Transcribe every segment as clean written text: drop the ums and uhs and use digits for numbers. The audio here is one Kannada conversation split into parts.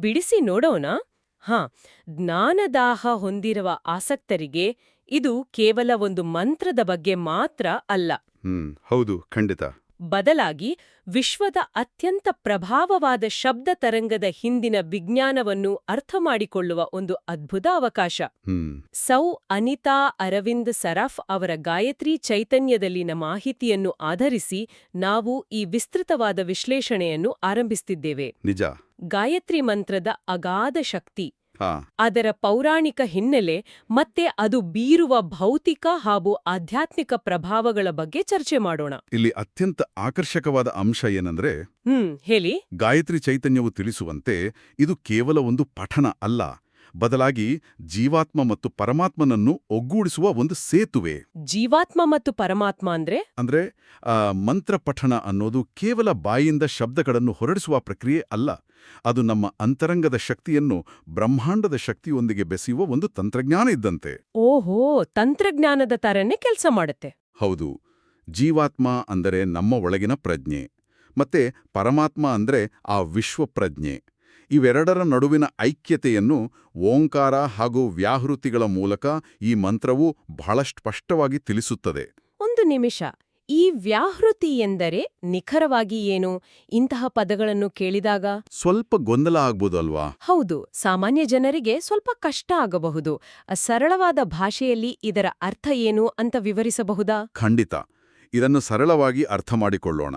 ಬಿಡಿಸಿ ನೋಡೋಣ. ಹಾ, ಜ್ಞಾನದಾಹ ಹೊಂದಿರುವ ಆಸಕ್ತರಿಗೆ ಇದು ಕೇವಲ ಒಂದು ಮಂತ್ರದ ಬಗ್ಗೆ ಮಾತ್ರ ಅಲ್ಲ. ಹೌದು, ಖಂಡಿತ. ಬದಲಾಗಿ ವಿಶ್ವದ ಅತ್ಯಂತ ಪ್ರಭಾವವಾದ ಶಬ್ದ ತರಂಗದ ಹಿಂದಿನ ವಿಜ್ಞಾನವನ್ನು ಅರ್ಥಮಾಡಿಕೊಳ್ಳುವ ಒಂದು ಅದ್ಭುತ ಅವಕಾಶ. ಸೌ ಅನಿತಾ ಅರವಿಂದ್ ಸರಾಫ್ ಅವರ ಗಾಯತ್ರಿ ಚೈತನ್ಯದಲ್ಲಿನ ಮಾಹಿತಿಯನ್ನು ಆಧರಿಸಿ ನಾವು ಈ ವಿಸ್ತೃತವಾದ ವಿಶ್ಲೇಷಣೆಯನ್ನು ಆರಂಭಿಸುತ್ತಿದ್ದೇವೆ. ನಿಜ. ಗಾಯತ್ರಿ ಮಂತ್ರದ ಅಗಾಧ ಶಕ್ತಿ, ಅದರ ಪೌರಾಣಿಕ ಹಿನ್ನೆಲೆ ಮತ್ತೆ ಅದು ಬೀರುವ ಭೌತಿಕ ಹಾಗೂ ಆಧ್ಯಾತ್ಮಿಕ ಪ್ರಭಾವಗಳ ಬಗ್ಗೆ ಚರ್ಚೆ ಮಾಡೋಣ. ಇಲ್ಲಿ ಅತ್ಯಂತ ಆಕರ್ಷಕವಾದ ಅಂಶ ಏನಂದ್ರೆ, ಹೇಳಿ. ಗಾಯತ್ರಿ ಚೈತನ್ಯವು ತಿಳಿಸುವಂತೆ ಇದು ಕೇವಲ ಒಂದು ಪಠಣ ಅಲ್ಲ, ಬದಲಾಗಿ ಜೀವಾತ್ಮ ಮತ್ತು ಪರಮಾತ್ಮನನ್ನು ಒಗ್ಗೂಡಿಸುವ ಒಂದು ಸೇತುವೆ. ಜೀವಾತ್ಮ ಮತ್ತು ಪರಮಾತ್ಮ ಅಂದ್ರೆ ಮಂತ್ರ ಪಠಣ ಅನ್ನೋದು ಕೇವಲ ಬಾಯಿಂದ ಶಬ್ದಗಳನ್ನು ಹೊರಡಿಸುವ ಪ್ರಕ್ರಿಯೆ ಅಲ್ಲ. ಅದು ನಮ್ಮ ಅಂತರಂಗದ ಶಕ್ತಿಯನ್ನು ಬ್ರಹ್ಮಾಂಡದ ಶಕ್ತಿಯೊಂದಿಗೆ ಬೆಸೆಯುವ ಒಂದು ತಂತ್ರಜ್ಞಾನ ಇದ್ದಂತೆ. ಓಹೋ, ತಂತ್ರಜ್ಞಾನದ ತರನೇ ಕೆಲಸ ಮಾಡುತ್ತೆ. ಹೌದು. ಜೀವಾತ್ಮ ಅಂದರೆ ನಮ್ಮ ಒಳಗಿನ ಪ್ರಜ್ಞೆ, ಮತ್ತೆ ಪರಮಾತ್ಮ ಅಂದ್ರೆ ಆ ವಿಶ್ವಪ್ರಜ್ಞೆ. ಇವೆರಡರ ನಡುವಿನ ಐಕ್ಯತೆಯನ್ನು ಓಂಕಾರ ಹಾಗೂ ವ್ಯಾಹೃತಿಗಳ ಮೂಲಕ ಈ ಮಂತ್ರವು ಬಹಳ ಸ್ಪಷ್ಟವಾಗಿ ತಿಳಿಸುತ್ತದೆ. ಒಂದು ನಿಮಿಷ, ಈ ವ್ಯಾಹೃತಿ ಎಂದರೆ ನಿಖರವಾಗಿ ಏನು? ಇಂತಹ ಪದಗಳನ್ನು ಕೇಳಿದಾಗ ಸ್ವಲ್ಪ ಗೊಂದಲ ಆಗ್ಬೋದು ಅಲ್ವಾ? ಹೌದು, ಸಾಮಾನ್ಯ ಜನರಿಗೆ ಸ್ವಲ್ಪ ಕಷ್ಟ ಆಗಬಹುದು. ಸರಳವಾದ ಭಾಷೆಯಲ್ಲಿ ಇದರ ಅರ್ಥ ಏನು ಅಂತ ವಿವರಿಸಬಹುದಾ? ಖಂಡಿತ. ಇದನ್ನು ಸರಳವಾಗಿ ಅರ್ಥ ಮಾಡಿಕೊಳ್ಳೋಣ.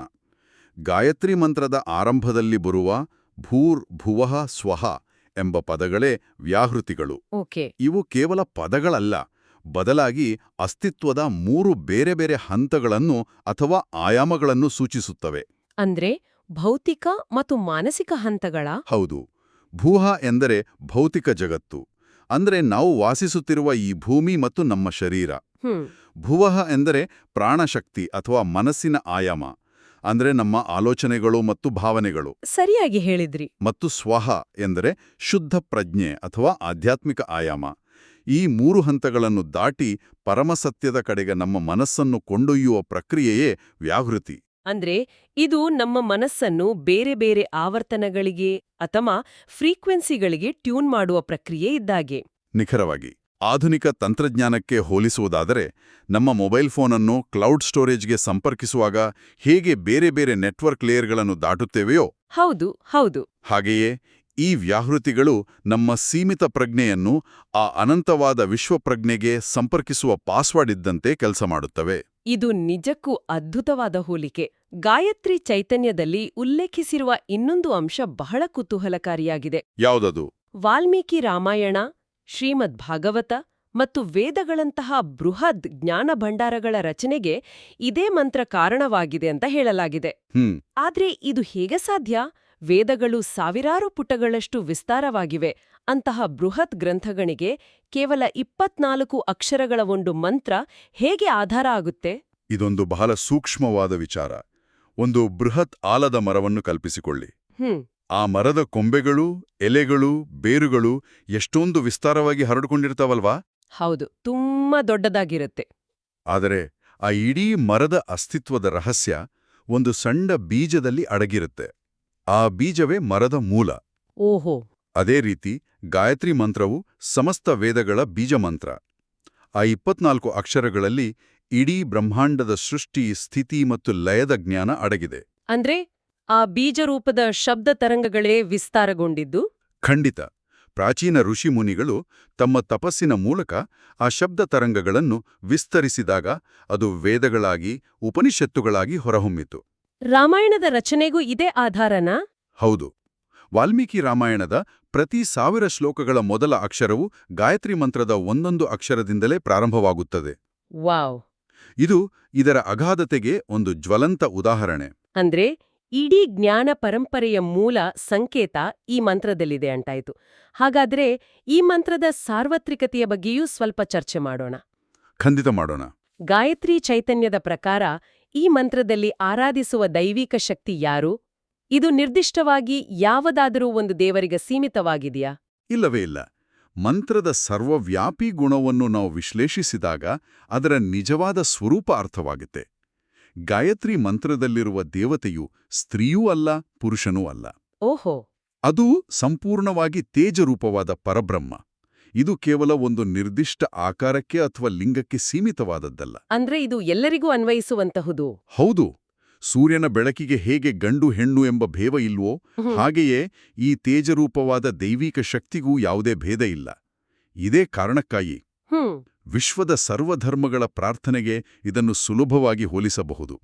ಗಾಯತ್ರಿ ಮಂತ್ರದ ಆರಂಭದಲ್ಲಿ ಬರುವ ಭೂರ್ ಭುವಃ ಸ್ವಃ ಎಂಬ ಪದಗಳೇ ವ್ಯಾಹೃತಿಗಳು. ಇವು ಕೇವಲ ಪದಗಳಲ್ಲ, ಬದಲಾಗಿ ಅಸ್ತಿತ್ವದ 3 ಬೇರೆ ಬೇರೆ ಹಂತಗಳನ್ನು ಅಥವಾ ಆಯಾಮಗಳನ್ನು ಸೂಚಿಸುತ್ತವೆ. ಅಂದ್ರೆ ಭೌತಿಕ ಮತ್ತು ಮಾನಸಿಕ ಹಂತಗಳ? ಹೌದು. ಭೂಹ ಎಂದರೆ ಭೌತಿಕ ಜಗತ್ತು, ಅಂದ್ರೆ ನಾವು ವಾಸಿಸುತ್ತಿರುವ ಈ ಭೂಮಿ ಮತ್ತು ನಮ್ಮ ಶರೀರ. ಭುವಃ ಎಂದರೆ ಪ್ರಾಣಶಕ್ತಿ ಅಥವಾ ಮನಸ್ಸಿನ ಆಯಾಮ, ಅಂದ್ರೆ ನಮ್ಮ ಆಲೋಚನೆಗಳು ಮತ್ತು ಭಾವನೆಗಳು. ಸರಿಯಾಗಿ ಹೇಳಿದ್ರಿ. ಮತ್ತು ಸ್ವಹ ಎಂದರೆ ಶುದ್ಧ ಪ್ರಜ್ಞೆ ಅಥವಾ ಆಧ್ಯಾತ್ಮಿಕ ಆಯಾಮ. ಈ 3 ಹಂತಗಳನ್ನು ದಾಟಿ ಪರಮಸತ್ಯದ ಕಡೆಗೆ ನಮ್ಮ ಮನಸ್ಸನ್ನು ಕೊಂಡೊಯ್ಯುವ ಪ್ರಕ್ರಿಯೆಯೇ ವ್ಯಾಹೃತಿ. ಅಂದ್ರೆ ಇದು ನಮ್ಮ ಮನಸ್ಸನ್ನು ಬೇರೆ ಬೇರೆ ಆವರ್ತನಗಳಿಗೆ ಅಥವಾ ಫ್ರೀಕ್ವೆನ್ಸಿಗಳಿಗೆ ಟ್ಯೂನ್ ಮಾಡುವ ಪ್ರಕ್ರಿಯೆ ಇದ್ದಾಗೆ. ನಿಖರವಾಗಿ. ಆಧುನಿಕ ತಂತ್ರಜ್ಞಾನಕ್ಕೆ ಹೋಲಿಸುವುದಾದರೆ, ನಮ್ಮ ಮೊಬೈಲ್ ಫೋನನ್ನು ಕ್ಲೌಡ್ ಸ್ಟೋರೇಜ್ಗೆ ಸಂಪರ್ಕಿಸುವಾಗ ಹೇಗೆ ಬೇರೆ ಬೇರೆ ನೆಟ್ವರ್ಕ್ ಲೇಯರ್ಗಳನ್ನು ದಾಟುತ್ತೇವೆಯೋ, ಹೌದು ಹಾಗೆಯೇ ಈ ವ್ಯಾಹೃತಿಗಳು ನಮ್ಮ ಸೀಮಿತ ಪ್ರಜ್ಞೆಯನ್ನು ಆ ಅನಂತವಾದ ವಿಶ್ವಪ್ರಜ್ಞೆಗೆ ಸಂಪರ್ಕಿಸುವ ಪಾಸ್ವರ್ಡ್ ಇದ್ದಂತೆ ಕೆಲಸ ಮಾಡುತ್ತವೆ. ಇದು ನಿಜಕ್ಕೂ ಅದ್ಭುತವಾದ ಹೋಲಿಕೆ. ಗಾಯತ್ರಿ ಚೈತನ್ಯದಲ್ಲಿ ಉಲ್ಲೇಖಿಸಿರುವ ಇನ್ನೊಂದು ಅಂಶ ಬಹಳ ಕುತೂಹಲಕಾರಿಯಾಗಿದೆ. ಯಾವುದದು? ವಾಲ್ಮೀಕಿ ರಾಮಾಯಣ, ಶ್ರೀಮದ್ ಭಾಗವತ ಮತ್ತು ವೇದಗಳಂತಹ ಬೃಹದ್ ಜ್ಞಾನ ಭಂಡಾರಗಳ ರಚನೆಗೆ ಇದೇ ಮಂತ್ರ ಕಾರಣವಾಗಿದೆ ಅಂತ ಹೇಳಲಾಗಿದೆ. ಆದ್ರೆ ಇದು ಹೇಗೆ ಸಾಧ್ಯ? ವೇದಗಳು ಸಾವಿರಾರು ಪುಟಗಳಷ್ಟು ವಿಸ್ತಾರವಾಗಿವೆ. ಅಂತಹ ಬೃಹತ್ ಗ್ರಂಥಗಳಿಗೆ ಕೇವಲ 24 ಅಕ್ಷರಗಳ ಒಂದು ಮಂತ್ರ ಹೇಗೆ ಆಧಾರ ಆಗುತ್ತೆ? ಇದೊಂದು ಬಹಳ ಸೂಕ್ಷ್ಮವಾದ ವಿಚಾರ. ಒಂದು ಬೃಹತ್ ಆಲದ ಮರವನ್ನು ಕಲ್ಪಿಸಿಕೊಳ್ಳಿ. ಆ ಮರದ ಕೊಂಬೆಗಳು, ಎಲೆಗಳು, ಬೇರುಗಳು ಎಷ್ಟೊಂದು ವಿಸ್ತಾರವಾಗಿ ಹರಡಿಕೊಂಡಿರ್ತಾವಲ್ವಾ? ಹೌದು, ತುಂಬಾ ದೊಡ್ಡದಾಗಿರುತ್ತೆ. ಆದರೆ ಆ ಇಡೀ ಮರದ ಅಸ್ತಿತ್ವದ ರಹಸ್ಯ ಒಂದು ಸಣ್ಣ ಬೀಜದಲ್ಲಿ ಅಡಗಿರುತ್ತೆ. ಆ ಬೀಜವೇ ಮರದ ಮೂಲ. ಓಹೋ. ಅದೇ ರೀತಿ ಗಾಯತ್ರಿ ಮಂತ್ರವು ಸಮಸ್ತ ವೇದಗಳ ಬೀಜಮಂತ್ರ. ಆ 24 ಅಕ್ಷರಗಳಲ್ಲಿ ಇಡೀ ಬ್ರಹ್ಮಾಂಡದ ಸೃಷ್ಟಿ, ಸ್ಥಿತಿ ಮತ್ತು ಲಯದ ಜ್ಞಾನ ಅಡಗಿದೆ. ಅಂದ್ರೆ ಆ ಬೀಜರೂಪದ ಶಬ್ದ ತರಂಗಗಳೇ ವಿಸ್ತಾರಗೊಂಡಿದ್ದು? ಖಂಡಿತ. ಪ್ರಾಚೀನ ಋಷಿಮುನಿಗಳು ತಮ್ಮ ತಪಸ್ಸಿನ ಮೂಲಕ ಆ ಶಬ್ದ ತರಂಗಗಳನ್ನು ವಿಸ್ತರಿಸಿದಾಗ ಅದು ವೇದಗಳಾಗಿ, ಉಪನಿಷತ್ತುಗಳಾಗಿ ಹೊರಹೊಮ್ಮಿತು. ರಾಮಾಯಣದ ರಚನೆಗೂ ಇದೇ ಆಧಾರನಾ? ಹೌದು. ವಾಲ್ಮೀಕಿ ರಾಮಾಯಣದ ಪ್ರತಿ 1000 ಶ್ಲೋಕಗಳ ಮೊದಲ ಅಕ್ಷರವು ಗಾಯತ್ರಿ ಮಂತ್ರದ ಒಂದೊಂದು ಅಕ್ಷರದಿಂದಲೇ ಪ್ರಾರಂಭವಾಗುತ್ತದೆ. ವಾವ್. ಇದು ಇದರ ಅಗಾಧತೆಗೆ ಒಂದು ಜ್ವಲಂತ ಉದಾಹರಣೆ. ಅಂದ್ರೆ ಇಡೀ ಜ್ಞಾನ ಪರಂಪರೆಯ ಮೂಲ ಸಂಕೇತ ಈ ಮಂತ್ರದಲ್ಲಿದೆ ಅಂತಾಯ್ತು. ಹಾಗಾದ್ರೆ ಈ ಮಂತ್ರದ ಸಾರ್ವತ್ರಿಕತೆಯ ಬಗ್ಗೆಯೂ ಸ್ವಲ್ಪ ಚರ್ಚೆ ಮಾಡೋಣ. ಖಂಡಿತ ಮಾಡೋಣ. ಗಾಯತ್ರಿ ಚೈತನ್ಯದ ಪ್ರಕಾರ ಈ ಮಂತ್ರದಲ್ಲಿ ಆರಾಧಿಸುವ ದೈವಿಕ ಶಕ್ತಿ ಯಾರು? ಇದು ನಿರ್ದಿಷ್ಟವಾಗಿ ಯಾವುದಾದರೂ ಒಂದು ದೇವರಿಗೆ ಸೀಮಿತವಾಗಿದೆಯಾ? ಇಲ್ಲವೇ ಇಲ್ಲ. ಮಂತ್ರದ ಸರ್ವವ್ಯಾಪಿ ಗುಣವನ್ನು ನಾವು ವಿಶ್ಲೇಷಿಸಿದಾಗ ಅದರ ನಿಜವಾದ ಸ್ವರೂಪ ಅರ್ಥವಾಗುತ್ತೆ. ಗಾಯತ್ರಿ ಮಂತ್ರದಲ್ಲಿರುವ ದೇವತೆಯು ಸ್ತ್ರೀಯೂ ಅಲ್ಲ, ಪುರುಷನೂ ಅಲ್ಲ. ಓಹೋ. ಅದು ಸಂಪೂರ್ಣವಾಗಿ ತೇಜರೂಪವಾದ ಪರಬ್ರಹ್ಮ. ಇದು ಕೇವಲ ಒಂದು ನಿರ್ದಿಷ್ಟ ಆಕಾರಕ್ಕೆ ಅಥವಾ ಲಿಂಗಕ್ಕೆ ಸೀಮಿತವಾದದ್ದಲ್ಲ. ಅಂದ್ರೆ ಇದು ಎಲ್ಲರಿಗೂ ಅನ್ವಯಿಸುವಂತಹುದು. ಹೌದು, ಸೂರ್ಯನ ಬೆಳಕಿಗೆ ಹೇಗೆ ಗಂಡು ಹೆಣ್ಣು ಎಂಬ ಭೇದ ಇಲ್ವೋ ಹಾಗೆಯೇ ಈ ತೇಜರೂಪವಾದ ದೈವಿಕ ಶಕ್ತಿಗೂ ಯಾವುದೇ ಭೇದ ಇಲ್ಲ. ಇದೇ ಕಾರಣಕ್ಕಾಗಿ ವಿಶ್ವದ ಸರ್ವಧರ್ಮಗಳ ಪ್ರಾರ್ಥನೆಗೆ ಇದನ್ನು ಸುಲಭವಾಗಿ ಹೋಲಿಸಬಹುದು.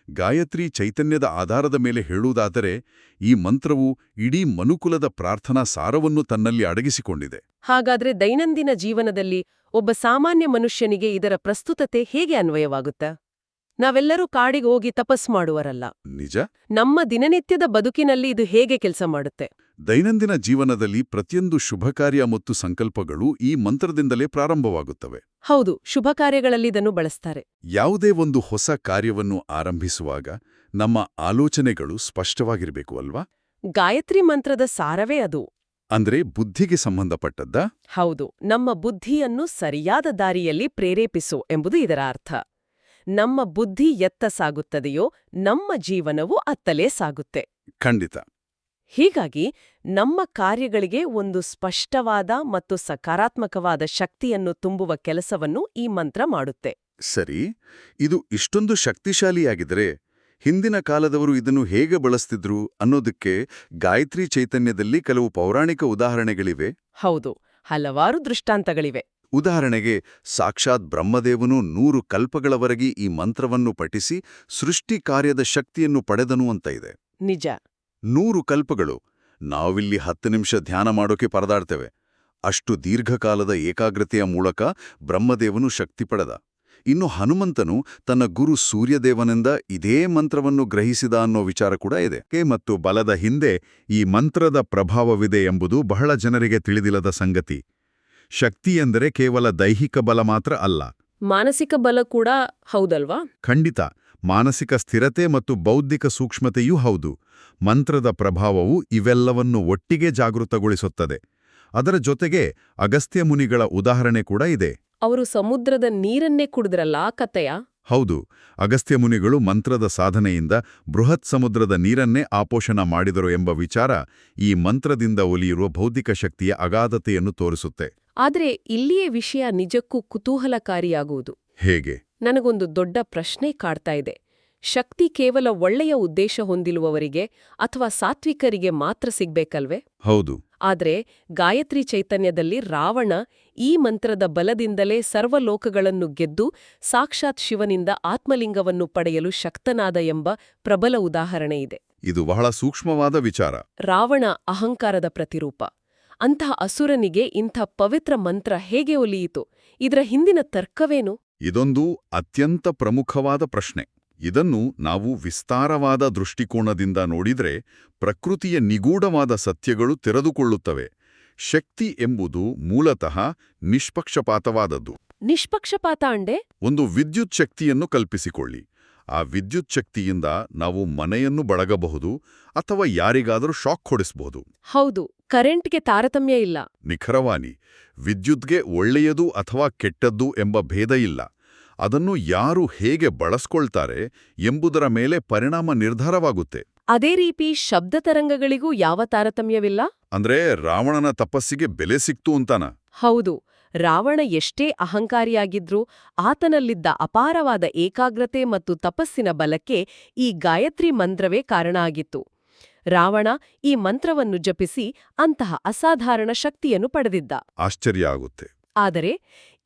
ಗಾಯತ್ರಿ ಚೈತನ್ಯದ ಆಧಾರದ ಮೇಲೆ ಹೇಳುವುದಾದರೆ ಈ ಮಂತ್ರವು ಇಡೀ ಮನುಕುಲದ ಪ್ರಾರ್ಥನಾ ಸಾರವನ್ನು ತನ್ನಲ್ಲಿ ಅಡಗಿಸಿಕೊಂಡಿದೆ. ಹಾಗಾದ್ರೆ ದೈನಂದಿನ ಜೀವನದಲ್ಲಿ ಒಬ್ಬ ಸಾಮಾನ್ಯ ಮನುಷ್ಯನಿಗೆ ಇದರ ಪ್ರಸ್ತುತತೆ ಹೇಗೆ ಅನ್ವಯವಾಗುತ್ತೆ? ನಾವೆಲ್ಲರೂ ಕಾಡಿಗೆ ಹೋಗಿ ತಪಸ್ ಮಾಡುವರಲ್ಲ. ನಿಜ. ನಮ್ಮ ದಿನನಿತ್ಯದ ಬದುಕಿನಲ್ಲಿ ಇದು ಹೇಗೆ ಕೆಲಸ ಮಾಡುತ್ತೆ? ದೈನಂದಿನ ಜೀವನದಲ್ಲಿ ಪ್ರತಿಯೊಂದು ಶುಭಕಾರ್ಯ ಮತ್ತು ಸಂಕಲ್ಪಗಳು ಈ ಮಂತ್ರದಿಂದಲೇ ಪ್ರಾರಂಭವಾಗುತ್ತವೆ. ಹೌದು, ಶುಭ ಕಾರ್ಯಗಳಲ್ಲಿ ಇದನ್ನು ಬಳಸ್ತಾರೆ. ಯಾವುದೇ ಒಂದು ಹೊಸ ಕಾರ್ಯವನ್ನು ಆರಂಭಿಸುವಾಗ ನಮ್ಮ ಆಲೋಚನೆಗಳು ಸ್ಪಷ್ಟವಾಗಿರಬೇಕು ಅಲ್ವಾ? ಗಾಯತ್ರಿ ಮಂತ್ರದ ಸಾರವೇ ಅದು. ಅಂದ್ರೆ ಬುದ್ಧಿಗೆ ಸಂಬಂಧಪಟ್ಟದ್ದ? ಹೌದು, ನಮ್ಮ ಬುದ್ಧಿಯನ್ನು ಸರಿಯಾದ ದಾರಿಯಲ್ಲಿ ಪ್ರೇರೇಪಿಸು ಎಂಬುದು ಇದರ ಅರ್ಥ. ನಮ್ಮ ಬುದ್ಧಿ ಎತ್ತ ಸಾಗುತ್ತದೆಯೋ ನಮ್ಮ ಜೀವನವು ಅತ್ತಲೇ ಸಾಗುತ್ತೆ. ಖಂಡಿತ. ಹೀಗಾಗಿ ನಮ್ಮ ಕಾರ್ಯಗಳಿಗೆ ಒಂದು ಸ್ಪಷ್ಟವಾದ ಮತ್ತು ಸಕಾರಾತ್ಮಕವಾದ ಶಕ್ತಿಯನ್ನು ತುಂಬುವ ಕೆಲಸವನ್ನು ಈ ಮಂತ್ರ ಮಾಡುತ್ತೆ. ಸರಿ, ಇದು ಇಷ್ಟೊಂದು ಶಕ್ತಿಶಾಲಿಯಾಗಿದ್ರೆ ಹಿಂದಿನ ಕಾಲದವರು ಇದನ್ನು ಹೇಗೆ ಬಳಸ್ತಿದ್ರು ಅನ್ನೋದಕ್ಕೆ ಗಾಯತ್ರಿ ಚೈತನ್ಯದಲ್ಲಿ ಕೆಲವು ಪೌರಾಣಿಕ ಉದಾಹರಣೆಗಳಿವೆ. ಹೌದು, ಹಲವಾರು ದೃಷ್ಟಾಂತಗಳಿವೆ. ಉದಾಹರಣೆಗೆ ಸಾಕ್ಷಾತ್ ಬ್ರಹ್ಮದೇವನು 100 ಕಲ್ಪಗಳವರೆಗೆ ಈ ಮಂತ್ರವನ್ನು ಪಠಿಸಿ ಸೃಷ್ಟಿ ಕಾರ್ಯದ ಶಕ್ತಿಯನ್ನು ಪಡೆದನು ಅಂತ ಇದೆ. ನಿಜ. 100 ಕಲ್ಪಗಳು. ನಾವಿಲ್ಲಿ 10 ನಿಮಿಷ ಧ್ಯಾನ ಮಾಡೋಕೆ ಪರದಾಡ್ತೇವೆ. ಅಷ್ಟು ದೀರ್ಘಕಾಲದ ಏಕಾಗ್ರತೆಯ ಮೂಲಕ ಬ್ರಹ್ಮದೇವನು ಶಕ್ತಿ ಪಡೆದ. ಇನ್ನು ಹನುಮಂತನು ತನ್ನ ಗುರು ಸೂರ್ಯದೇವನಿಂದ ಇದೇ ಮಂತ್ರವನ್ನು ಗ್ರಹಿಸಿದ ಅನ್ನೋ ವಿಚಾರ ಕೂಡ ಇದೆ. ಮತ್ತು ಬಲದ ಹಿಂದೆ ಈ ಮಂತ್ರದ ಪ್ರಭಾವವಿದೆ ಎಂಬುದು ಬಹಳ ಜನರಿಗೆ ತಿಳಿದಿಲ್ಲದ ಸಂಗತಿ. ಶಕ್ತಿ ಎಂದರೆ ಕೇವಲ ದೈಹಿಕ ಬಲ ಮಾತ್ರ ಅಲ್ಲ, ಮಾನಸಿಕ ಬಲ ಕೂಡ ಹೌದಲ್ವಾ? ಖಂಡಿತ. ಮಾನಸಿಕ ಸ್ಥಿರತೆ ಮತ್ತು ಬೌದ್ಧಿಕ ಸೂಕ್ಷ್ಮತೆಯೂ ಹೌದು. ಮಂತ್ರದ ಪ್ರಭಾವವು ಇವೆಲ್ಲವನ್ನು ಒಟ್ಟಿಗೆ ಜಾಗೃತಗೊಳಿಸುತ್ತದೆ. ಅದರ ಜೊತೆಗೆ ಅಗಸ್ತ್ಯ ಮುನಿಗಳ ಉದಾಹರಣೆ ಕೂಡ ಇದೆ. ಅವರು ಸಮುದ್ರದ ನೀರನ್ನೇ ಕುಡಿದ್ರಲ್ಲ, ಆ ಕಥೆಯ? ಹೌದು, ಅಗಸ್ತ್ಯ ಮುನಿಗಳು ಮಂತ್ರದ ಸಾಧನೆಯಿಂದ ಬೃಹತ್ ಸಮುದ್ರದ ನೀರನ್ನೇ ಆಪೋಷಣ ಮಾಡಿದರು ಎಂಬ ವಿಚಾರ ಈ ಮಂತ್ರದಿಂದ ಒಲಿಯಿರುವ ಬೌದ್ಧಿಕ ಶಕ್ತಿಯ ಅಗಾಧತೆಯನ್ನು ತೋರಿಸುತ್ತೆ. ಆದ್ರೆ ಇಲ್ಲಿಯೇ ವಿಷಯ ನಿಜಕ್ಕೂ ಕುತೂಹಲಕಾರಿಯಾಗುವುದು. ಹೇಗೆ? ನನಗೊಂದು ದೊಡ್ಡ ಪ್ರಶ್ನೆ ಕಾಡ್ತಾ ಇದೆ. ಶಕ್ತಿ ಕೇವಲ ಒಳ್ಳೆಯ ಉದ್ದೇಶ ಹೊಂದಿರುವವರಿಗೆ ಅಥವಾ ಸಾತ್ವಿಕರಿಗೆ ಮಾತ್ರ ಸಿಗ್ಬೇಕಲ್ವೇ? ಹೌದು. ಆದ್ರೆ ಗಾಯತ್ರಿ ಚೈತನ್ಯದಲ್ಲಿ ರಾವಣ ಈ ಮಂತ್ರದ ಬಲದಿಂದಲೇ ಸರ್ವಲೋಕಗಳನ್ನು ಗೆದ್ದು ಸಾಕ್ಷಾತ್ ಶಿವನಿಂದ ಆತ್ಮಲಿಂಗವನ್ನು ಪಡೆಯಲು ಶಕ್ತನಾದ ಎಂಬ ಪ್ರಬಲ ಉದಾಹರಣೆ ಇದೆ. ಇದು ಬಹಳ ಸೂಕ್ಷ್ಮವಾದ ವಿಚಾರ. ರಾವಣ ಅಹಂಕಾರದ ಪ್ರತಿರೂಪ. ಅಂತಹ ಅಸುರನಿಗೆ ಇಂಥ ಪವಿತ್ರ ಮಂತ್ರ ಹೇಗೆ ಒಲಿಯಿತು? ಇದರ ಹಿಂದಿನ ತರ್ಕವೇನು? ಇದೊಂದು ಅತ್ಯಂತ ಪ್ರಮುಖವಾದ ಪ್ರಶ್ನೆ. ಇದನ್ನು ನಾವು ವಿಸ್ತಾರವಾದ ದೃಷ್ಟಿಕೋನದಿಂದ ನೋಡಿದ್ರೆ ಪ್ರಕೃತಿಯ ನಿಗೂಢವಾದ ಸತ್ಯಗಳು ತೆರೆದುಕೊಳ್ಳುತ್ತವೆ. ಶಕ್ತಿ ಎಂಬುದು ಮೂಲತಃ ನಿಷ್ಪಕ್ಷಪಾತವಾದದ್ದು. ನಿಷ್ಪಕ್ಷಪಾತ ಅಂಡೆ? ಒಂದು ವಿದ್ಯುತ್ ಶಕ್ತಿಯನ್ನು ಕಲ್ಪಿಸಿಕೊಳ್ಳಿ. ಆ ವಿದ್ಯುತ್ ಶಕ್ತಿಯಿಂದ ನಾವು ಮನೆಯನ್ನು ಬಳಗಬಹುದು ಅಥವಾ ಯಾರಿಗಾದರೂ ಶಾಕ್ ಹೊಡಿಸಬಹುದು. ಹೌದು, ಕರೆಂಟ್ಗೆ ತಾರತಮ್ಯ ಇಲ್ಲ. ನಿಖರವಾಗಿ ವಿದ್ಯುತ್ಗೆ ಒಳ್ಳೆಯದು ಅಥವಾ ಕೆಟ್ಟದ್ದು ಎಂಬ ಭೇದ ಇಲ್ಲ. ಅದನ್ನು ಯಾರು ಹೇಗೆ ಬಳಸ್ಕೊಳ್ತಾರೆ ಎಂಬುದರ ಮೇಲೆ ಪರಿಣಾಮ ನಿರ್ಧಾರವಾಗುತ್ತೆ. ಅದೇ ರೀತಿ ಶಬ್ದ ತರಂಗಗಳಿಗೂ ಯಾವ ತಾರತಮ್ಯವಿಲ್ಲ. ಅಂದ್ರೆ ರಾವಣನ ತಪಸ್ಸಿಗೆ ಬೆಲೆ ಸಿಕ್ತು ಅಂತಾನ? ಹೌದು, ರಾವಣ ಎಷ್ಟೇ ಅಹಂಕಾರಿಯಾಗಿದ್ರೂ ಆತನಲ್ಲಿದ್ದ ಅಪಾರವಾದ ಏಕಾಗ್ರತೆ ಮತ್ತು ತಪಸ್ಸಿನ ಬಲಕ್ಕೆ ಈ ಗಾಯತ್ರಿ ಮಂತ್ರವೇ ಕಾರಣ ಆಗಿತ್ತು. ರಾವಣ ಈ ಮಂತ್ರವನ್ನು ಜಪಿಸಿ ಅಂತಹ ಅಸಾಧಾರಣ ಶಕ್ತಿಯನ್ನು ಪಡೆದಿದ್ದ. ಆಶ್ಚರ್ಯ ಆಗುತ್ತೆ. ಆದರೆ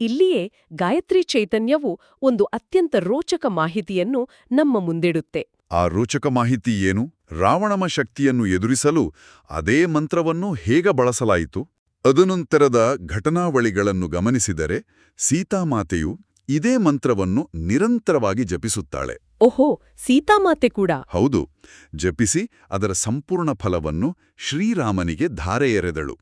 ಇಲ್ಲಿಯೇ ಗಾಯತ್ರಿ ಚೈತನ್ಯವು ಒಂದು ಅತ್ಯಂತ ರೋಚಕ ಮಾಹಿತಿಯನ್ನು ನಮ್ಮ ಮುಂದಿಡುತ್ತೆ. ಆ ರೋಚಕ ಮಾಹಿತಿ ಏನು? ರಾವಣನ ಶಕ್ತಿಯನ್ನು ಎದುರಿಸಲು ಅದೇ ಮಂತ್ರವನ್ನು ಹೇಗೆ ಬಳಸಲಾಯಿತು? ಅದನಂತರದ ಘಟನಾವಳಿಗಳನ್ನು ಗಮನಿಸಿದರೆ ಸೀತಾಮಾತೆಯು ಇದೇ ಮಂತ್ರವನ್ನು ನಿರಂತರವಾಗಿ ಜಪಿಸುತ್ತಾಳೆ. ಓಹೋ, ಸೀತಾಮಾತೆ ಕೂಡ? ಹೌದು, ಜಪಿಸಿ ಅದರ ಸಂಪೂರ್ಣ ಫಲವನ್ನು ಶ್ರೀರಾಮನಿಗೆ ಧಾರೆ ಎರೆದಳು.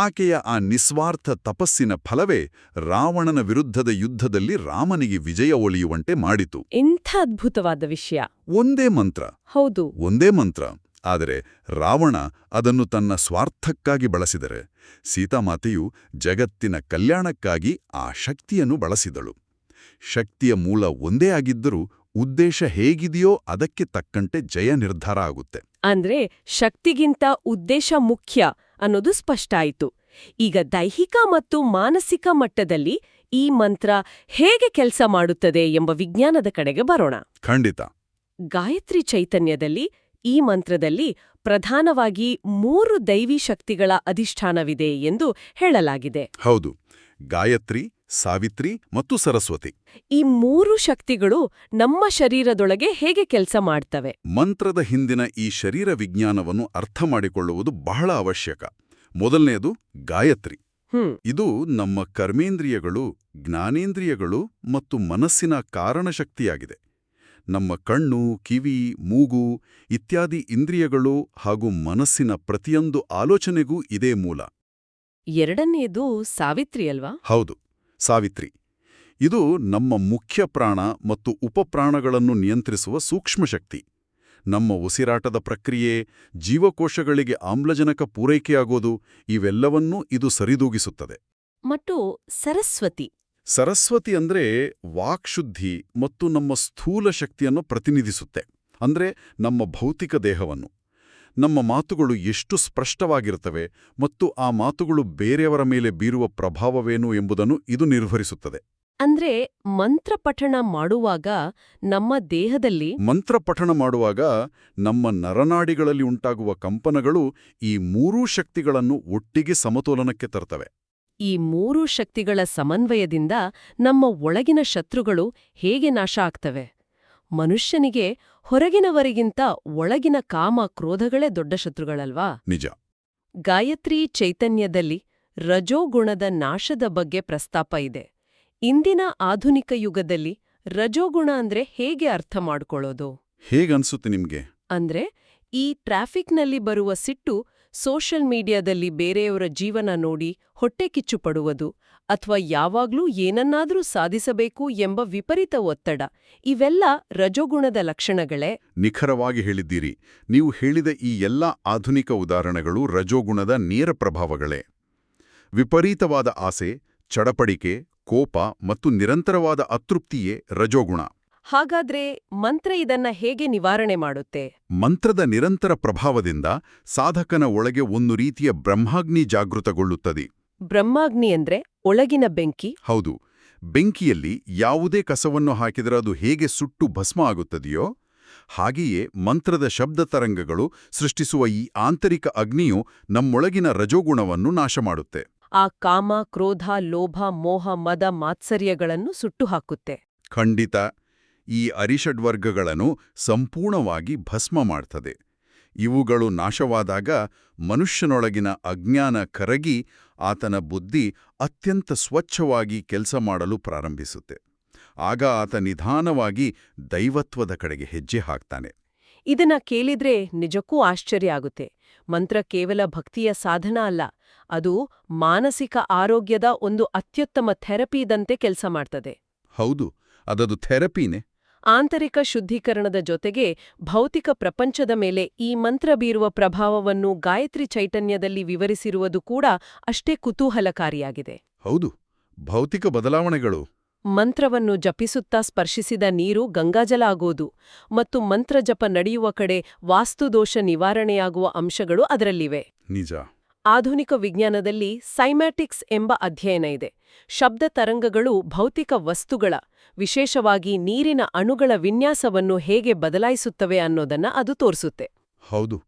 ಆಕೆಯ ಆ ನಿಸ್ವಾರ್ಥ ತಪಸ್ಸಿನ ಫಲವೇ ರಾವಣನ ವಿರುದ್ಧದ ಯುದ್ಧದಲ್ಲಿ ರಾಮನಿಗೆ ವಿಜಯ ಒಲಿಯುವಂತೆ ಮಾಡಿತು. ಇಂಥ ಅದ್ಭುತವಾದ ವಿಷಯ. ಒಂದೇ ಮಂತ್ರ. ಹೌದು, ಒಂದೇ ಮಂತ್ರ. ಆದರೆ ರಾವಣ ಅದನ್ನು ತನ್ನ ಸ್ವಾರ್ಥಕ್ಕಾಗಿ ಬಳಸಿದರೆ ಸೀತಾಮಾತೆಯು ಜಗತ್ತಿನ ಕಲ್ಯಾಣಕ್ಕಾಗಿ ಆ ಶಕ್ತಿಯನ್ನು ಬಳಸಿದಳು. ಶಕ್ತಿಯ ಮೂಲ ಒಂದೇ ಆಗಿದ್ದರೂ ಉದ್ದೇಶ ಹೇಗಿದೆಯೋ ಅದಕ್ಕೆ ತಕ್ಕಂತೆ ಜಯ ನಿರ್ಧಾರ ಆಗುತ್ತೆ. ಅಂದ್ರೆ ಶಕ್ತಿಗಿಂತ ಉದ್ದೇಶ ಮುಖ್ಯ ಅನ್ನೋದು ಸ್ಪಷ್ಟ ಆಯಿತು. ಈಗ ದೈಹಿಕ ಮತ್ತು ಮಾನಸಿಕ ಮಟ್ಟದಲ್ಲಿ ಈ ಮಂತ್ರ ಹೇಗೆ ಕೆಲಸ ಮಾಡುತ್ತದೆ ಎಂಬ ವಿಜ್ಞಾನದ ಕಡೆಗೆ ಬರೋಣ. ಖಂಡಿತ. ಗಾಯತ್ರಿ ಚೈತನ್ಯದಲ್ಲಿ ಈ ಮಂತ್ರದಲ್ಲಿ ಪ್ರಧಾನವಾಗಿ 3 ದೈವಿ ಶಕ್ತಿಗಳ ಅಧಿಷ್ಠಾನವಿದೆ ಎಂದು ಹೇಳಲಾಗಿದೆ. ಹೌದು, ಗಾಯತ್ರಿ, ಸಾವಿತ್ರಿ ಮತ್ತು ಸರಸ್ವತಿ. ಈ 3 ಶಕ್ತಿಗಳು ನಮ್ಮ ಶರೀರದೊಳಗೆ ಹೇಗೆ ಕೆಲಸ ಮಾಡ್ತವೆ? ಮಂತ್ರದ ಹಿಂದಿನ ಈ ಶರೀರ ವಿಜ್ಞಾನವನ್ನು ಅರ್ಥ ಮಾಡಿಕೊಳ್ಳುವುದು ಬಹಳ ಅವಶ್ಯಕ. ಮೊದಲನೆಯದು ಗಾಯತ್ರಿ. ಇದು ನಮ್ಮ ಕರ್ಮೇಂದ್ರಿಯಗಳು, ಜ್ಞಾನೇಂದ್ರಿಯಗಳು ಮತ್ತು ಮನಸ್ಸಿನ ಕಾರಣಶಕ್ತಿಯಾಗಿದೆ. ನಮ್ಮ ಕಣ್ಣು, ಕಿವಿ, ಮೂಗು ಇತ್ಯಾದಿ ಇಂದ್ರಿಯಗಳು ಹಾಗೂ ಮನಸ್ಸಿನ ಪ್ರತಿಯೊಂದು ಆಲೋಚನೆಗೂ ಇದೇ ಮೂಲ. ಎರಡನೆಯದು ಸಾವಿತ್ರಿ ಅಲ್ವಾ? ಹೌದು, ಸಾವಿತ್ರಿ. ಇದು ನಮ್ಮ ಮುಖ್ಯ ಪ್ರಾಣ ಮತ್ತು ಉಪಪ್ರಾಣಗಳನ್ನು ನಿಯಂತ್ರಿಸುವ ಸೂಕ್ಷ್ಮಶಕ್ತಿ. ನಮ್ಮ ಉಸಿರಾಟದ ಪ್ರಕ್ರಿಯೆ, ಜೀವಕೋಶಗಳಿಗೆ ಆಮ್ಲಜನಕ ಪೂರೈಕೆಯಾಗೋದು ಇವೆಲ್ಲವನ್ನೂ ಇದು ಸರಿದೂಗಿಸುತ್ತದೆ. ಮತ್ತು ಸರಸ್ವತಿ. ಸರಸ್ವತಿ ಅಂದ್ರೆ ವಾಕ್ಶುದ್ಧಿ ಮತ್ತು ನಮ್ಮ ಸ್ಥೂಲ ಶಕ್ತಿಯನ್ನು ಪ್ರತಿನಿಧಿಸುತ್ತೆ. ಅಂದ್ರೆ ನಮ್ಮ ಭೌತಿಕ ದೇಹವನ್ನು. ನಮ್ಮ ಮಾತುಗಳು ಎಷ್ಟು ಸ್ಪಷ್ಟವಾಗಿರುತ್ತವೆ ಮತ್ತು ಆ ಮಾತುಗಳು ಬೇರೆಯವರ ಮೇಲೆ ಬೀರುವ ಪ್ರಭಾವವೇನು ಎಂಬುದನ್ನು ಇದು ನಿರ್ವಹಿಸುತ್ತದೆ. ಅಂದ್ರೆ ಮಂತ್ರಪಠಣ ಮಾಡುವಾಗ ನಮ್ಮ ನರನಾಡಿಗಳಲ್ಲಿ ಉಂಟಾಗುವ ಕಂಪನಗಳು ಈ 3 ಶಕ್ತಿಗಳನ್ನು ಒಟ್ಟಿಗೆ ಸಮತೋಲನಕ್ಕೆ ತರ್ತವೆ. ಈ 3 ಶಕ್ತಿಗಳ ಸಮನ್ವಯದಿಂದ ನಮ್ಮ ಒಳಗಿನ ಶತ್ರುಗಳು ಹೇಗೆ ನಾಶ ಆಗ್ತವೆ? ಮನುಷ್ಯನಿಗೆ ಹೊರಗಿನವರಿಗಿಂತ ಒಳಗಿನ ಕಾಮ ಕ್ರೋಧಗಳೇ ದೊಡ್ಡ ಶತ್ರುಗಳಲ್ವಾ? ನಿಜ. ಗಾಯತ್ರಿ ಚೈತನ್ಯದಲ್ಲಿ ರಜೋಗುಣದ ನಾಶದ ಬಗ್ಗೆ ಪ್ರಸ್ತಾಪ ಇದೆ. ಇಂದಿನ ಆಧುನಿಕ ಯುಗದಲ್ಲಿ ರಜೋಗುಣ ಅಂದ್ರೆ ಹೇಗೆ ಅರ್ಥ ಮಾಡ್ಕೊಳ್ಳೋದು? ಹೇಗನ್ಸುತ್ತೆ ನಿಮ್ಗೆ? ಅಂದ್ರೆ ಈ ಟ್ರಾಫಿಕ್ನಲ್ಲಿ ಬರುವ ಸಿಟ್ಟು, ಸೋಷಲ್ ಮೀಡಿಯಾದಲ್ಲಿ ಬೇರೆಯವರ ಜೀವನ ನೋಡಿ ಹೊಟ್ಟೆ ಕಿಚ್ಚು ಪಡುವುದು, ಅಥವಾ ಯಾವಾಗ್ಲೂ ಏನನ್ನಾದ್ರೂ ಸಾಧಿಸಬೇಕು ಎಂಬ ವಿಪರೀತ ಒತ್ತಡ, ಇವೆಲ್ಲ ರಜೋಗುಣದ ಲಕ್ಷಣಗಳೇ? ನಿಖರವಾಗಿ ಹೇಳಿದ್ದೀರಿ. ನೀವು ಹೇಳಿದ ಈ ಎಲ್ಲ ಆಧುನಿಕ ಉದಾಹರಣೆಗಳು ರಜೋಗುಣದ ನೇರ ಪ್ರಭಾವಗಳೇ. ವಿಪರೀತವಾದ ಆಸೆ, ಚಡಪಡಿಕೆ, ಕೋಪ ಮತ್ತು ನಿರಂತರವಾದ ಅತೃಪ್ತಿಯೇ ರಜೋಗುಣ. ಹಾಗಾದ್ರೆ ಮಂತ್ರ ಇದನ್ನ ಹೇಗೆ ನಿವಾರಣೆ ಮಾಡುತ್ತೆ? ಮಂತ್ರದ ನಿರಂತರ ಪ್ರಭಾವದಿಂದ ಸಾಧಕನ ಒಳಗೆ ಒಂದು ರೀತಿಯ ಬ್ರಹ್ಮಾಗ್ನಿ ಜಾಗೃತಗೊಳ್ಳುತ್ತದೆ. ಬ್ರಹ್ಮಾಗ್ನಿ ಅಂದ್ರೆ ಒಳಗಿನ ಬೆಂಕಿ? ಹೌದು. ಬೆಂಕಿಯಲ್ಲಿ ಯಾವುದೇ ಕಸವನ್ನು ಹಾಕಿದರೆ ಅದು ಹೇಗೆ ಸುಟ್ಟು ಭಸ್ಮ ಆಗುತ್ತದೆಯೋ ಹಾಗೆಯೇ ಮಂತ್ರದ ಶಬ್ದ ತರಂಗಗಳು ಸೃಷ್ಟಿಸುವ ಈ ಆಂತರಿಕ ಅಗ್ನಿಯು ನಮ್ಮೊಳಗಿನ ರಜೋಗುಣವನ್ನು ನಾಶ ಮಾಡುತ್ತೆ. ಆ ಕಾಮ, ಕ್ರೋಧ, ಲೋಭ, ಮೋಹ, ಮದ, ಮಾತ್ಸರ್ಯಗಳನ್ನು ಸುಟ್ಟು ಹಾಕುತ್ತೆ. ಖಂಡಿತ. ಈ ಅರಿಷಡ್ವರ್ಗಗಳನ್ನು ಸಂಪೂರ್ಣವಾಗಿ ಭಸ್ಮ ಮಾಡ್ತದೆ. ಇವುಗಳು ನಾಶವಾದಾಗ ಮನುಷ್ಯನೊಳಗಿನ ಅಜ್ಞಾನ ಕರಗಿ ಆತನ ಬುದ್ಧಿ ಅತ್ಯಂತ ಸ್ವಚ್ಛವಾಗಿ ಕೆಲಸ ಮಾಡಲು ಪ್ರಾರಂಭಿಸುತ್ತೆ. ಆಗ ಆತ ನಿಧಾನವಾಗಿ ದೈವತ್ವದ ಕಡೆಗೆ ಹೆಜ್ಜೆ ಹಾಕ್ತಾನೆ. ಇದನ್ನ ಕೇಳಿದ್ರೆ ನಿಜಕ್ಕೂ ಆಶ್ಚರ್ಯ ಆಗುತ್ತೆ. ಮಂತ್ರ ಕೇವಲ ಭಕ್ತಿಯ ಸಾಧನ ಅಲ್ಲ, ಅದು ಮಾನಸಿಕ ಆರೋಗ್ಯದ ಒಂದು ಅತ್ಯುತ್ತಮ ಥೆರಪಿದಂತೆ ಕೆಲಸ ಮಾಡ್ತದೆ. ಹೌದು, ಅದದು ಥೆರಪಿನೇ. ಆಂತರಿಕ ಶುದ್ಧೀಕರಣದ ಜೊತೆಗೆ ಭೌತಿಕ ಪ್ರಪಂಚದ ಮೇಲೆ ಈ ಮಂತ್ರ ಬೀರುವ ಪ್ರಭಾವವನ್ನು ಗಾಯತ್ರಿ ಚೈತನ್ಯದಲ್ಲಿ ವಿವರಿಸಿರುವುದು ಕೂಡ ಅಷ್ಟೇ ಕುತೂಹಲಕಾರಿಯಾಗಿದೆ. ಹೌದು, ಭೌತಿಕ ಬದಲಾವಣೆಗಳು. ಮಂತ್ರವನ್ನು ಜಪಿಸುತ್ತಾ ಸ್ಪರ್ಶಿಸಿದ ನೀರು ಗಂಗಾಜಲ ಆಗೋದು ಮತ್ತು ಮಂತ್ರಜಪ ನಡೆಯುವ ಕಡೆ ವಾಸ್ತುದೋಷ ನಿವಾರಣೆಯಾಗುವ ಅಂಶಗಳು ಅದರಲ್ಲಿವೆ. ನಿಜ. ಆಧುನಿಕ ವಿಜ್ಞಾನದಲ್ಲಿ ಸೈಮ್ಯಾಟಿಕ್ಸ್ ಎಂಬ ಅಧ್ಯಯನ ಇದೆ. ಶಬ್ದ ತರಂಗಗಳು ಭೌತಿಕ ವಸ್ತುಗಳ, ವಿಶೇಷವಾಗಿ ನೀರಿನ ಅಣುಗಳ ವಿನ್ಯಾಸವನ್ನು ಹೇಗೆ ಬದಲಾಯಿಸುತ್ತವೆ ಅನ್ನೋದನ್ನ ಅದು ತೋರಿಸುತ್ತೆ. ಹೌದು,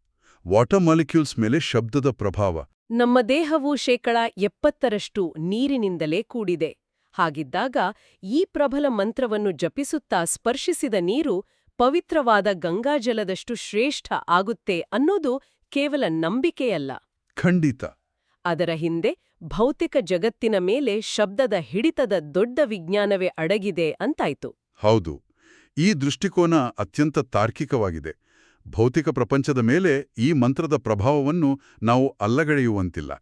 ವಾಟರ್ ಮಾಲಿಕ್ಯೂಲ್ಸ್ ಮೇಲೆ ಶಬ್ದದ ಪ್ರಭಾವ. ನಮ್ಮ ದೇಹವು 70% ನೀರಿನಿಂದಲೇ ಕೂಡಿದೆ. ಹಾಗಿದ್ದಾಗ ಈ ಪ್ರಬಲ ಮಂತ್ರವನ್ನು ಜಪಿಸುತ್ತಾ ಸ್ಪರ್ಶಿಸಿದ ನೀರು ಪವಿತ್ರವಾದ ಗಂಗಾಜಲದಷ್ಟು ಶ್ರೇಷ್ಠ ಆಗುತ್ತೆ ಅನ್ನೋದು ಕೇವಲ ನಂಬಿಕೆಯಲ್ಲ. ಖಂಡಿತ. ಅದರ ಹಿಂದೆ ಭೌತಿಕ ಜಗತ್ತಿನ ಮೇಲೆ ಶಬ್ದದ ಹಿಡಿತದ ದೊಡ್ಡ ವಿಜ್ಞಾನವೇ ಅಡಗಿದೆ ಅಂತಾಯ್ತು. ಹೌದು, ಈ ದೃಷ್ಟಿಕೋನ ಅತ್ಯಂತ ತಾರ್ಕಿಕವಾಗಿದೆ. ಭೌತಿಕ ಪ್ರಪಂಚದ ಮೇಲೆ ಈ ಮಂತ್ರದ ಪ್ರಭಾವವನ್ನು ನಾವು ಅಲ್ಲಗಳೆಯುವಂತಿಲ್ಲ.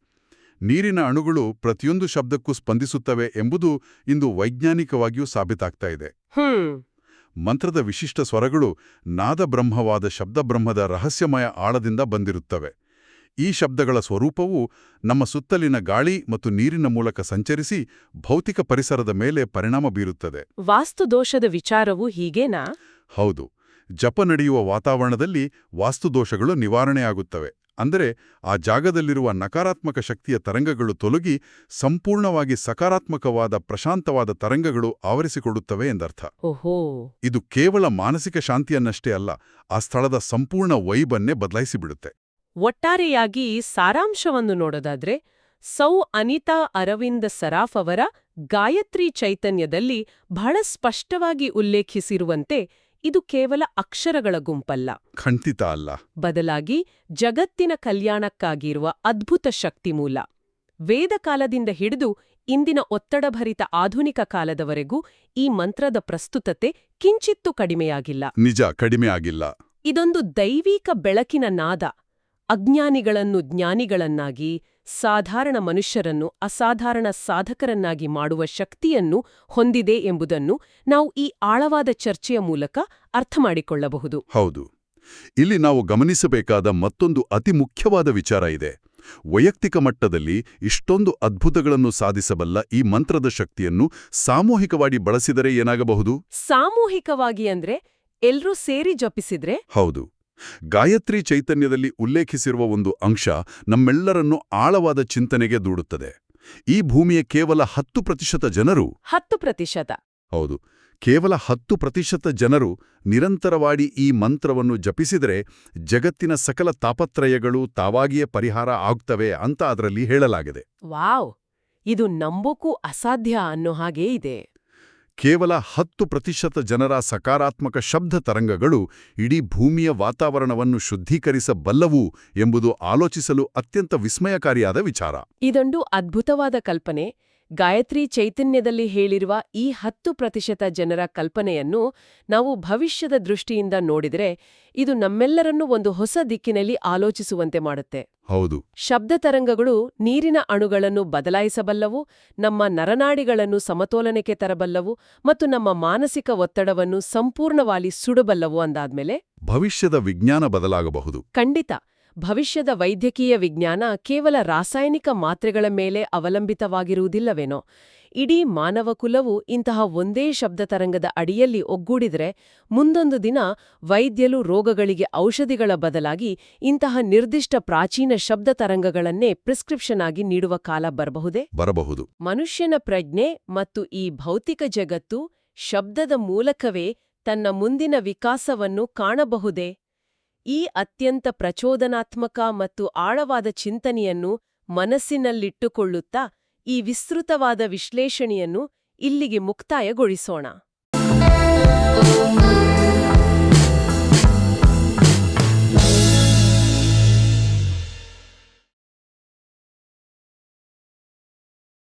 ನೀರಿನ ಅಣುಗಳು ಪ್ರತಿಯೊಂದು ಶಬ್ದಕ್ಕೂ ಸ್ಪಂದಿಸುತ್ತವೆ ಎಂಬುದು ಇಂದು ವೈಜ್ಞಾನಿಕವಾಗಿಯೂ ಸಾಬೀತಾಗ್ತಾ ಇದೆ. ಮಂತ್ರದ ವಿಶಿಷ್ಟ ಸ್ವರಗಳು ನಾದಬ್ರಹ್ಮವಾದ ಶಬ್ದಬ್ರಹ್ಮದ ರಹಸ್ಯಮಯ ಆಳದಿಂದ ಬಂದಿರುತ್ತವೆ. ಈ ಶಬ್ದಗಳ ಸ್ವರೂಪವು ನಮ್ಮ ಸುತ್ತಲಿನ ಗಾಳಿ ಮತ್ತು ನೀರಿನ ಮೂಲಕ ಸಂಚರಿಸಿ ಭೌತಿಕ ಪರಿಸರದ ಮೇಲೆ ಪರಿಣಾಮ ಬೀರುತ್ತದೆ. ವಾಸ್ತುದೋಷದ ವಿಚಾರವು ಹೀಗೇನಾ? ಹೌದು. ಜಪ ನಡೆಯುವ ವಾತಾವರಣದಲ್ಲಿ ವಾಸ್ತುದೋಷಗಳು ನಿವಾರಣೆಯಾಗುತ್ತವೆ. ಅಂದರೆ ಆ ಜಾಗದಲ್ಲಿರುವ ನಕಾರಾತ್ಮಕ ಶಕ್ತಿಯ ತರಂಗಗಳು ತೊಲಗಿ ಸಂಪೂರ್ಣವಾಗಿ ಸಕಾರಾತ್ಮಕವಾದ ಪ್ರಶಾಂತವಾದ ತರಂಗಗಳು ಆವರಿಸಿಕೊಳ್ಳುತ್ತವೆ ಎಂದರ್ಥ. ಓಹೋ. ಇದು ಕೇವಲ ಮಾನಸಿಕ ಶಾಂತಿಯನ್ನಷ್ಟೇ ಅಲ್ಲ, ಆ ಸ್ಥಳದ ಸಂಪೂರ್ಣ ವೈಬನ್ನೇ ಬದಲಾಯಿಸಿಬಿಡುತ್ತೆ. ಒಟ್ಟಾರೆಯಾಗಿ ಸಾರಾಂಶವನ್ನು ನೋಡೋದಾದ್ರೆ ಸೌ ಅನಿತಾ ಅರವಿಂದ ಸರಾಫ್ ಅವರ ಗಾಯತ್ರಿ ಚೈತನ್ಯದಲ್ಲಿ ಬಹಳ ಸ್ಪಷ್ಟವಾಗಿ ಉಲ್ಲೇಖಿಸಿರುವಂತೆ ಇದು ಕೇವಲ ಅಕ್ಷರಗಳ ಗುಂಪಲ್ಲ, ಖಂಡಿತ ಅಲ್ಲ. ಬದಲಾಗಿ ಜಗತ್ತಿನ ಕಲ್ಯಾಣಕ್ಕಾಗಿರುವ ಅದ್ಭುತ ಶಕ್ತಿಮೂಲ. ವೇದಕಾಲದಿಂದ ಹಿಡಿದು ಇಂದಿನ ಒತ್ತಡಭರಿತ ಆಧುನಿಕ ಕಾಲದವರೆಗೂ ಈ ಮಂತ್ರದ ಪ್ರಸ್ತುತತೆ ಕಿಂಚಿತ್ತೂ ಕಡಿಮೆಯಾಗಿಲ್ಲ. ನಿಜ, ಕಡಿಮೆ ಆಗಿಲ್ಲ. ಇದೊಂದು ದೈವಿಕ ಬೆಳಕಿನ ನಾದ. ಅಜ್ಞಾನಿಗಳನ್ನು ಜ್ಞಾನಿಗಳನ್ನಾಗಿ, ಸಾಧಾರಣ ಮನುಷ್ಯರನ್ನು ಅಸಾಧಾರಣ ಸಾಧಕರನ್ನಾಗಿ ಮಾಡುವ ಶಕ್ತಿಯನ್ನು ಹೊಂದಿದೆ ಎಂಬುದನ್ನು ನಾವು ಈ ಆಳವಾದ ಚರ್ಚೆಯ ಮೂಲಕ ಅರ್ಥಮಾಡಿಕೊಳ್ಳಬಹುದು. ಹೌದು. ಇಲ್ಲಿ ನಾವು ಗಮನಿಸಬೇಕಾದ ಮತ್ತೊಂದು ಅತಿ ಮುಖ್ಯವಾದ ವಿಚಾರ ಇದೆ. ವೈಯಕ್ತಿಕ ಮಟ್ಟದಲ್ಲಿ ಇಷ್ಟೊಂದು ಅದ್ಭುತಗಳನ್ನು ಸಾಧಿಸಬಲ್ಲ ಈ ಮಂತ್ರದ ಶಕ್ತಿಯನ್ನು ಸಾಮೂಹಿಕವಾಗಿ ಬಳಸಿದರೆ ಏನಾಗಬಹುದು? ಸಾಮೂಹಿಕವಾಗಿ ಅಂದ್ರೆ ಎಲ್ರೂ ಸೇರಿ ಜಪಿಸಿದ್ರೆ? ಹೌದು. ಗಾಯತ್ರಿ ಚೈತನ್ಯದಲ್ಲಿ ಉಲ್ಲೇಖಿಸಿರುವ ಒಂದು ಅಂಶ ನಮ್ಮೆಲ್ಲರನ್ನೂ ಆಳವಾದ ಚಿಂತನೆಗೆ ದೂಡುತ್ತದೆ. ಈ ಭೂಮಿಯ ಕೇವಲ 10% ಜನರು 10%? ಹೌದು, ಕೇವಲ 10% ಜನರು ನಿರಂತರವಾಗಿ ಈ ಮಂತ್ರವನ್ನು ಜಪಿಸಿದರೆ ಜಗತ್ತಿನ ಸಕಲ ತಾಪತ್ರಯಗಳು ತಾವಾಗಿಯೇ ಪರಿಹಾರ ಆಗ್ತವೆ ಅಂತ ಅದರಲ್ಲಿ ಹೇಳಲಾಗಿದೆ. ವಾವ್! ಇದು ನಂಬೋಕ್ಕೂ ಅಸಾಧ್ಯ ಅನ್ನೋ ಹಾಗೇ ಇದೆ. ಕೇವಲ 10% ಜನರ ಸಕಾರಾತ್ಮಕ ಶಬ್ದ ತರಂಗಗಳು ಇಡೀ ಭೂಮಿಯ ವಾತಾವರಣವನ್ನು ಶುದ್ಧೀಕರಿಸಬಲ್ಲವು ಎಂಬುದು ಆಲೋಚಿಸಲು ಅತ್ಯಂತ ವಿಸ್ಮಯಕಾರಿಯಾದ ವಿಚಾರ. ಇದೊಂದು ಅದ್ಭುತವಾದ ಕಲ್ಪನೆ. ಗಾಯತ್ರಿ ಚೈತನ್ಯದಲ್ಲಿ ಹೇಳಿರುವ ಈ 10% ಜನರ ಕಲ್ಪನೆಯನ್ನು ನಾವು ಭವಿಷ್ಯದ ದೃಷ್ಟಿಯಿಂದ ನೋಡಿದರೆ ಇದು ನಮ್ಮೆಲ್ಲರನ್ನೂ ಒಂದು ಹೊಸ ದಿಕ್ಕಿನಲ್ಲಿ ಆಲೋಚಿಸುವಂತೆ ಮಾಡುತ್ತೆ. ಹೌದು. ಶಬ್ದ ತರಂಗಗಳು ನೀರಿನ ಅಣುಗಳನ್ನು ಬದಲಾಯಿಸಬಲ್ಲವು, ನಮ್ಮ ನರನಾಡಿಗಳನ್ನು ಸಮತೋಲನಕ್ಕೆ ತರಬಲ್ಲವು ಮತ್ತು ನಮ್ಮ ಮಾನಸಿಕ ಒತ್ತಡವನ್ನು ಸಂಪೂರ್ಣವಾಗಿ ಸುಡಬಲ್ಲವು ಅಂದಾದ್ಮೇಲೆ ಭವಿಷ್ಯದ ವಿಜ್ಞಾನ ಬದಲಾಗಬಹುದು. ಖಂಡಿತ. ಭವಿಷ್ಯದ ವೈದ್ಯಕೀಯ ವಿಜ್ಞಾನ ಕೇವಲ ರಾಸಾಯನಿಕ ಮಾತ್ರೆಗಳ ಮೇಲೆ ಅವಲಂಬಿತವಾಗಿರುವುದಿಲ್ಲವೇನೋ. ಇಡೀ ಮಾನವ ಕುಲವು ಇಂತಹ ಒಂದೇ ಶಬ್ದ ತರಂಗದ ಅಡಿಯಲ್ಲಿ ಒಗ್ಗೂಡಿದರೆ ಮುಂದೊಂದು ದಿನ ವೈದ್ಯರು ರೋಗಗಳಿಗೆ ಔಷಧಿಗಳ ಬದಲಾಗಿ ಇಂತಹ ನಿರ್ದಿಷ್ಟ ಪ್ರಾಚೀನ ಶಬ್ದ ತರಂಗಗಳನ್ನೇ ಪ್ರಿಸ್ಕ್ರಿಪ್ಷನ್ ಆಗಿ ನೀಡುವ ಕಾಲ ಬರಬಹುದು. ಮನುಷ್ಯನ ಪ್ರಜ್ಞೆ ಮತ್ತು ಈ ಭೌತಿಕ ಜಗತ್ತು ಶಬ್ದದ ಮೂಲಕವೇ ತನ್ನ ಮುಂದಿನ ವಿಕಾಸವನ್ನು ಕಾಣಬಹುದೇ? ಈ ಅತ್ಯಂತ ಪ್ರಚೋದನಾತ್ಮಕ ಮತ್ತು ಆಳವಾದ ಚಿಂತನೆಯನ್ನು ಮನಸ್ಸಿನಲ್ಲಿಟ್ಟುಕೊಳ್ಳುತ್ತಾ ಈ ವಿಸ್ತೃತವಾದ ವಿಶ್ಲೇಷಣೆಯನ್ನು ಇಲ್ಲಿಗೆ ಮುಕ್ತಾಯಗೊಳಿಸೋಣ.